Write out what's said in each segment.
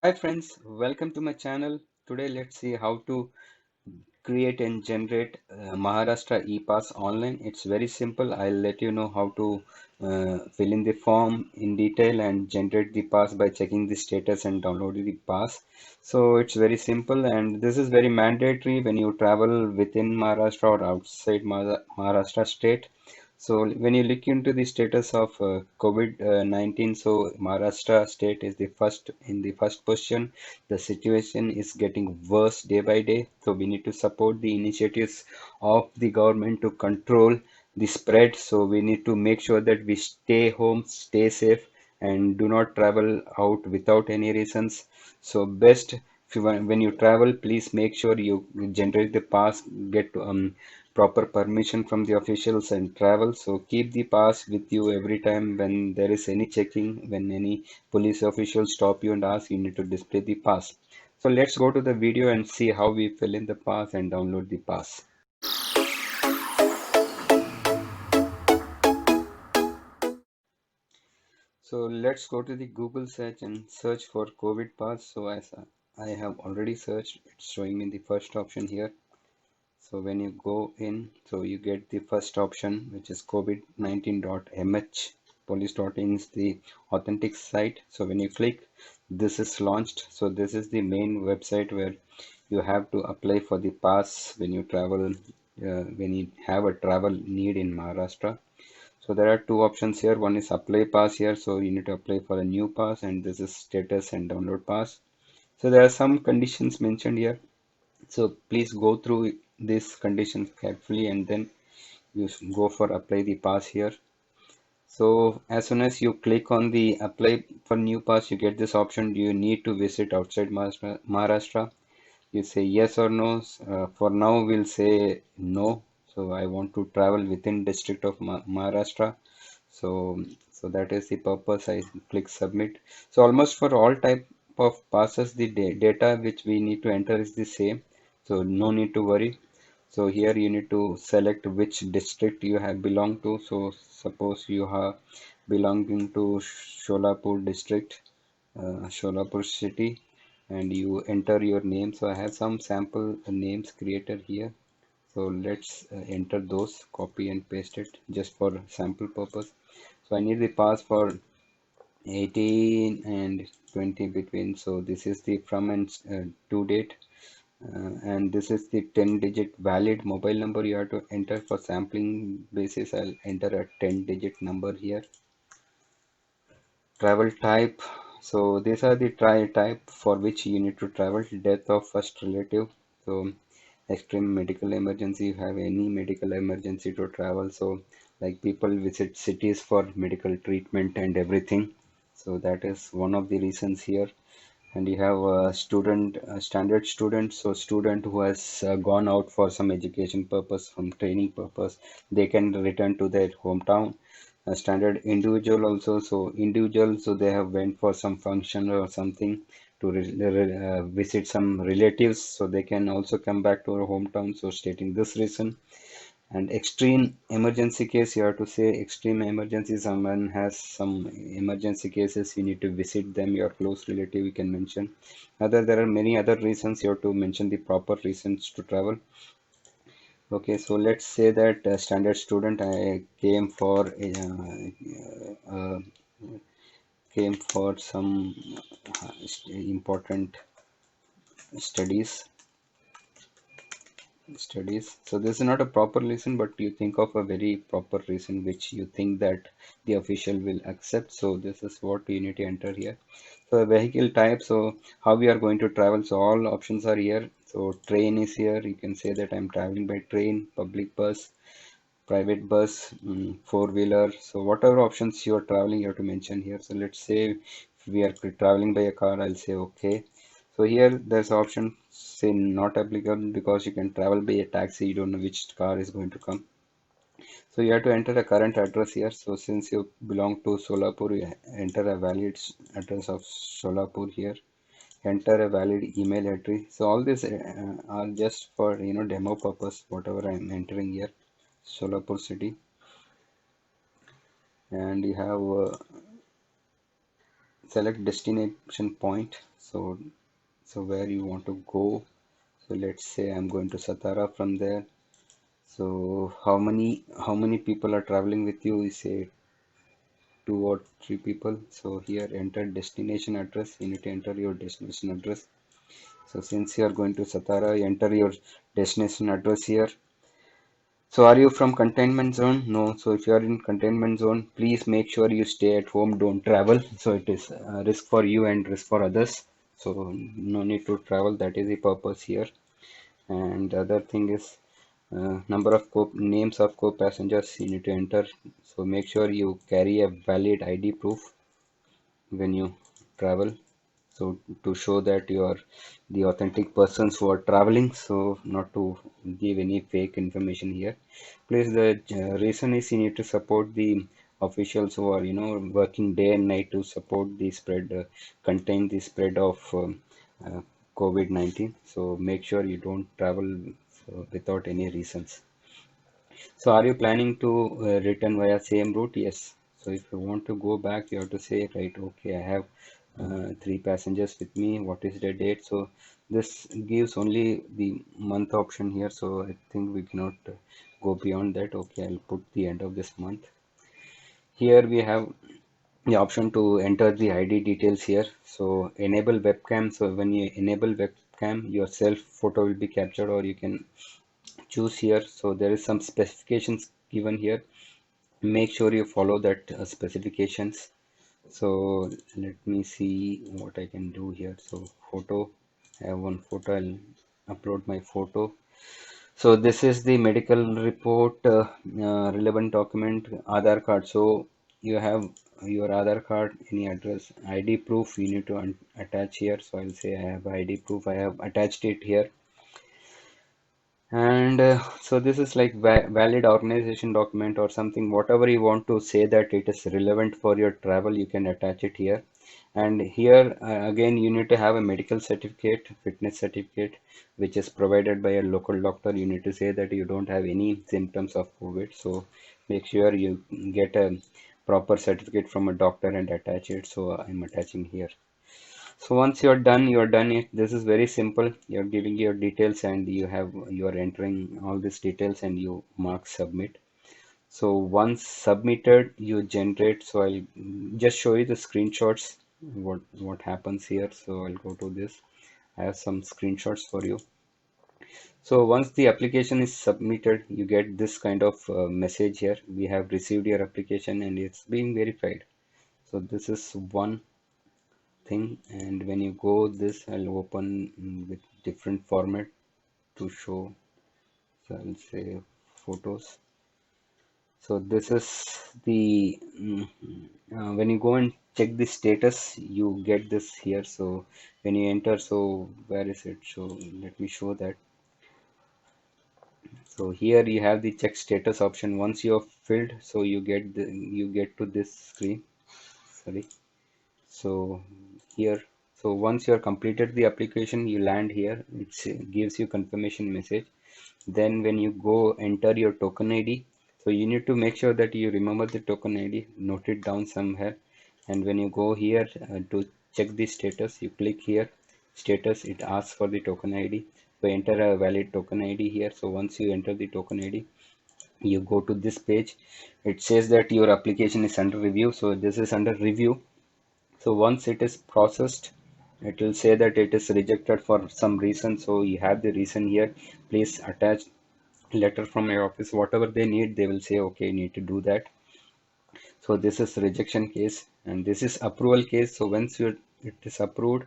Hi friends, welcome to my channel. Today let's see how to create and generate Maharashtra e-pass online. It's very simple. I'll let you know how to fill in the form in detail and generate the pass by checking the status and downloading the pass. So it's very simple, and this is very mandatory when you travel within Maharashtra or outside Maharashtra state. So when you look into the status of COVID-19, so Maharashtra state is the first in the first position. The situation is getting worse day by day, so we need to support the initiatives of the government to control the spread. So we need to make sure that we stay home, stay safe, and do not travel out without any reasons. So best if when you travel, please make sure you generate the pass, get proper permission from the officials and travel. So keep the pass with you every time when there is any checking, when any police officials stop you and ask, you need to display the pass. So let's go to the video and see how we fill in the pass and download the pass. So let's go to the Google search and search for COVID pass. So as I have already searched, it's showing me the first option here. So when you go in, so you get the first option, which is covid19.mh. Police.in is the authentic site. So when you click, this is launched. So this is the main website where you have to apply for the pass when you travel, when you have a travel need in Maharashtra. So there are two options here. One is apply pass here. So you need to apply for a new pass, and this is status and download pass. So there are some conditions mentioned here. So please go through these conditions carefully and then you go for apply the pass here. So as soon as you click on the apply for new pass, you get this option. Do you need to visit outside Maharashtra? You say yes or no. For now, we'll say no. So I want to travel within district of Maharashtra. So, so that is the purpose. I click submit. So almost for all type of passes, the data which we need to enter is the same. So no need to worry. So here you need to select which district you have belong to. So suppose you are belonging to Sholapur district, Sholapur city, and you enter your name. So I have some sample names created here. So let's enter those, copy and paste it just for sample purpose. So I need the pass for 18 and 20 between. So this is the from and to date. And this is the 10-digit valid mobile number you have to enter for sampling basis. I'll enter a 10-digit number here. Travel type. So these are the type for which you need to travel. Death of first relative. So extreme medical emergency. You have any medical emergency to travel. So like people visit cities for medical treatment and everything. So that is one of the reasons here. And you have a student, a standard student. So student who has gone out for some education purpose, some training purpose, they can return to their hometown. A standard individual also. So individual, so they have went for some function or something to visit some relatives, so they can also come back to our hometown. So stating this reason. And extreme emergency case, you have to say extreme emergency. Someone has some emergency cases, you need to visit them, your close relative, you can mention. Other, there are many other reasons, you have to mention the proper reasons to travel. Okay, so let's say that standard student, I uh, came for some important studies. So this is not a proper reason, but you think of a very proper reason which you think that the official will accept. So this is what you need to enter here. So vehicle type, so how we are going to travel. So all options are here. So train is here. You can say that I'm traveling by train, public bus, private bus, four-wheeler. So whatever options you are traveling, you have to mention here. So let's say if we are traveling by a car, I'll say okay. So here there's option say not applicable because you can travel by a taxi, you don't know which car is going to come. So you have to enter a current address here. So since you belong to Solapur, you enter a valid address of Solapur here. Enter a valid email address. So all these are just for demo purpose. Whatever I'm entering here, Solapur city, and you have select destination point. So where you want to go. So let's say I'm going to Satara from there. So how many people are traveling with you? You say two or three people. So here enter destination address. You need to enter your destination address. So since you are going to Satara, you enter your destination address here. So are you from containment zone? No. So if you are in containment zone, please make sure you stay at home, don't travel. So it is risk for you and risk for others. So no need to travel. That is the purpose here. And the other thing is number of names of co-passengers you need to enter. So make sure you carry a valid ID proof when you travel, so to show that you are the authentic persons who are traveling, so not to give any fake information here. Please, the reason is you need to support the officials who are working day and night to support the spread, contain the spread of uh, COVID-19. So make sure you don't travel without any reasons. So are you planning to return via same route? Yes. So if you want to go back, you have to say, right, okay, I have three passengers with me. What is the date? So this gives only the month option here. So I think we cannot go beyond that. Okay, I'll put the end of this month. Here we have the option to enter the ID details here. So enable webcam. So when you enable webcam, your self photo will be captured, or you can choose here. So there is some specifications given here. Make sure you follow that specifications. So let me see what I can do here. So photo, I have one photo. I'll upload my photo. So this is the medical report, relevant document, Aadhaar card. So you have your Aadhaar card, any address, ID proof you need to attach here. So I'll say I have ID proof, I have attached it here. And so this is like valid organization document or something, whatever you want to say that it is relevant for your travel, you can attach it here. And here again, you need to have a medical certificate, fitness certificate, which is provided by a local doctor. You need to say that you don't have any symptoms of COVID. So make sure you get a proper certificate from a doctor and attach it. So I'm attaching here. So once you're done it. This is very simple. You're giving your details and you're entering all these details and you mark submit. So once submitted, you generate. So I'll just show you the screenshots. What happens here. So I'll go to this. I have some screenshots for you. So once the application is submitted, you get this kind of message here. We have received your application and it's being verified. So this is one thing, and when you go this, I'll open with different format to show. So I'll say photos. So this is the when you go and check the status, you get this here. So when you enter, so where is it? So let me show that. So here you have the check status option. Once you have filled, so you get to this screen. Sorry. So here, so once you are completed the application, you land here. It gives you confirmation message. Then when you go enter your token ID, so you need to make sure that you remember the token ID, note it down somewhere. And when you go here to check the status, you click here status. It asks for the token ID. So enter a valid token ID here. So once you enter the token ID, you go to this page. It says that your application is under review. So this is under review. So once it is processed, it will say that it is rejected for some reason. So you have the reason here. Please attach letter from your office. Whatever they need, they will say, okay, you need to do that. So this is rejection case and this is approval case. So once it is approved,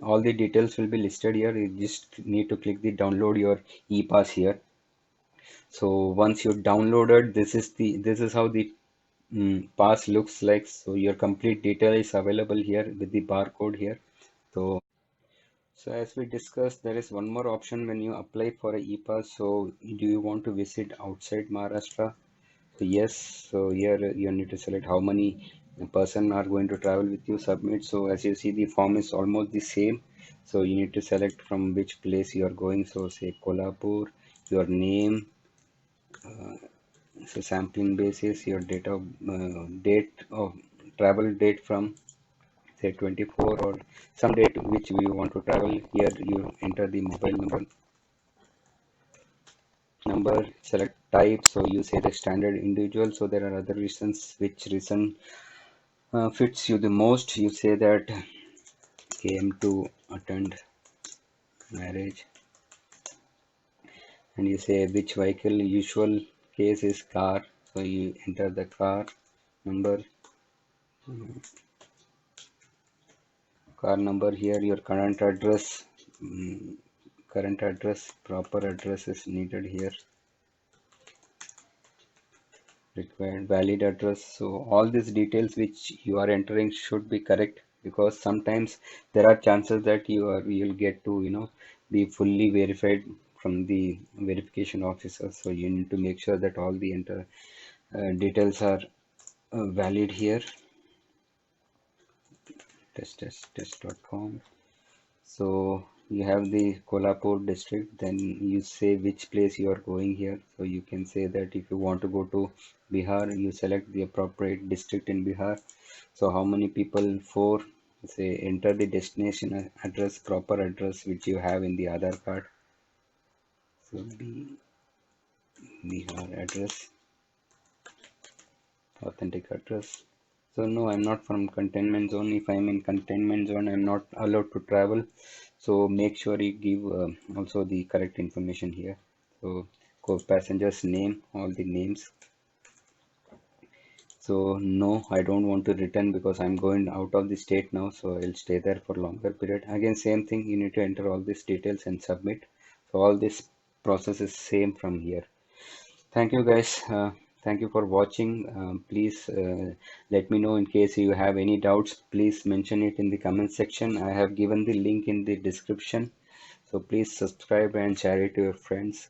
all the details will be listed here. You just need to click the download your e-pass here. So once you downloaded, this is how the pass looks like. So your complete detail is available here with the barcode here. So as we discussed, there is one more option when you apply for a e-pass. So do you want to visit outside Maharashtra? So yes. So here you need to select how many person are going to travel with you, submit. So as you see, the form is almost the same. So you need to select from which place you are going. So say Kolhapur, your name, so sampling basis, your date of travel date from say 24 or some date which you want to travel. Here you enter the mobile number, select type, so you say the standard individual. So there are other reasons, which reason fits you the most. You say that came to attend marriage, and you say which vehicle. Usual case is car, so you enter the car number, here. Your current address, proper address is needed here. Required valid address. So all these details which you are entering should be correct, because sometimes there are chances that you'll get to be fully verified from the verification officer. So you need to make sure that all the details are valid here. Test.com. So you have the Kolhapur district, then you say which place you are going here. So you can say that if you want to go to Bihar, you select the appropriate district in Bihar. So how many people? 4. Say enter the destination address, proper address which you have in the Aadhaar card. So Bihar address, authentic address. So no, I'm not from containment zone. If I'm in containment zone, I'm not allowed to travel. So make sure you give also the correct information here. So passenger's name, all the names. So no, I don't want to return because I'm going out of the state now. So I'll stay there for longer period. Again, same thing. You need to enter all these details and submit. So all this process is same from here. Thank you guys. Thank you for watching. Please let me know in case you have any doubts. Please mention it in the comment section. I have given the link in the description. So please subscribe and share it to your friends.